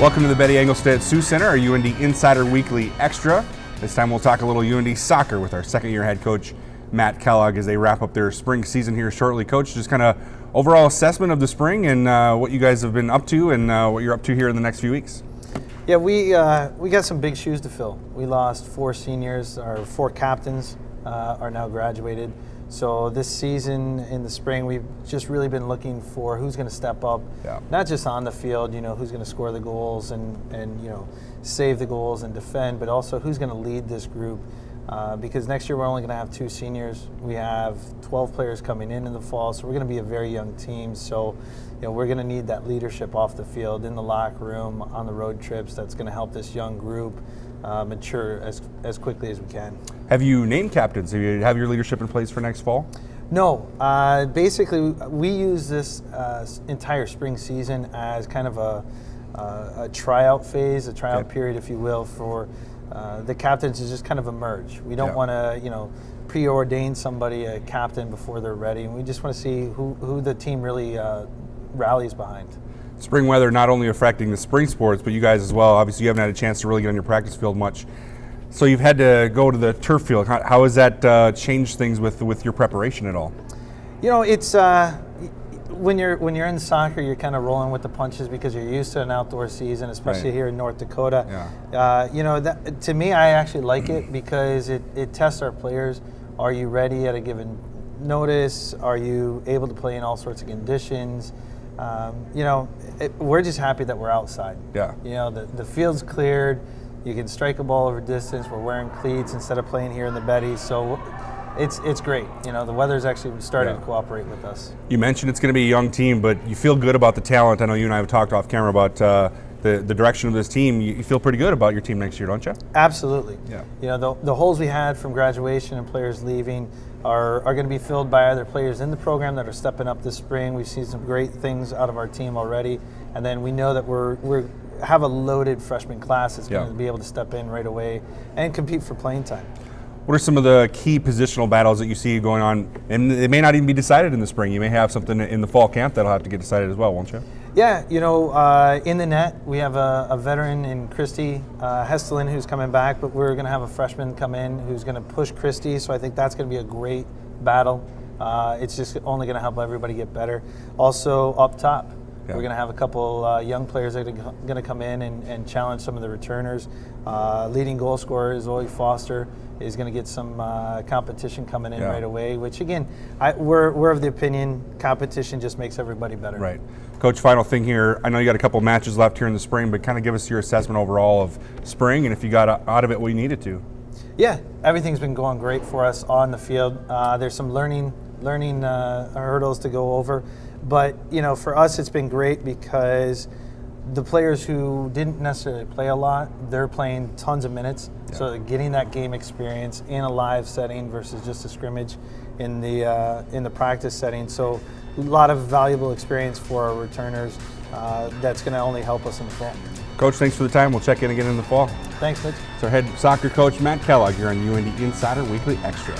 Welcome to the Betty Engelstad Sioux Center, our UND Insider Weekly Extra. This time we'll talk a little UND soccer with our second-year head coach, Matt Kellogg, as they wrap up their spring season here shortly. Coach, just kind of overall assessment of the spring and what you guys have been up to and what you're up to here in the next few weeks. Yeah, we got some big shoes to fill. We lost 4 seniors. Our 4 captains are now graduated. So this season in the spring, we've just really been looking for who's going to step up, not just on the field, who's going to score the goals and save the goals and defend, but also who's going to lead this group. Because next year we're only going to have 2 seniors. We have 12 players coming in the fall, so we're going to be a very young team. So, we're going to need that leadership off the field, in the locker room, on the road trips. That's going to help this young group mature as quickly as we can. Have you named captains? Do you have your leadership in place for next fall? No. Basically, we use this entire spring season as kind of a tryout phase, a tryout period, if you will, for the captains to just kind of emerge. We don't want to, preordain somebody a captain before they're ready. We just want to see who the team really rallies behind. Spring weather not only affecting the spring sports, but you guys as well. Obviously, you haven't had a chance to really get on your practice field much. So you've had to go to the turf field. How has that changed things with your preparation at all? It's when you're in soccer, you're kind of rolling with the punches because you're used to an outdoor season, especially here in North Dakota. That, to me, I actually like it because it tests our players. Are you ready at a given notice? Are you able to play in all sorts of conditions? We're just happy that we're outside. The field's cleared. You can strike a ball over distance. We're wearing cleats instead of playing here in the Betty. So it's great. The weather's actually starting to cooperate with us. You mentioned it's going to be a young team, but you feel good about the talent. I know you and I have talked off camera about the direction of this team. You feel pretty good about your team next year, don't you? Absolutely. The holes we had from graduation and players leaving are going to be filled by either players in the program that are stepping up this spring. We've seen some great things out of our team already, and then we know that we have a loaded freshman class that's going to be able to step in right away and compete for playing time. What are some of the key positional battles that you see going on? And it may not even be decided in the spring. You may have something in the fall camp that'll have to get decided as well, won't you? Yeah, in the net, we have a veteran in Christy Hestelin who's coming back, but we're going to have a freshman come in who's going to push Christy, so I think that's going to be a great battle. It's just only going to help everybody get better. Also, up top, we're going to have a couple young players that are going to come in and challenge some of the returners. Leading goal scorer, Zoe Foster, is going to get some competition coming in right away, which again, we're of the opinion competition just makes everybody better. Right. Coach, final thing here. I know you got a couple matches left here in the spring, but kind of give us your assessment overall of spring and if you got out of it what you needed to. Yeah, everything's been going great for us on the field. There's some learning hurdles to go over, but for us it's been great because the players who didn't necessarily play a lot, they're playing tons of minutes. So they're getting that game experience in a live setting versus just a scrimmage in the practice setting. So a lot of valuable experience for our returners. That's going to only help us in the fall. Coach, thanks for the time. We'll check in again in the fall. Thanks, Mitch. So head soccer coach Matt Kellogg here on UND Insider Weekly Extra.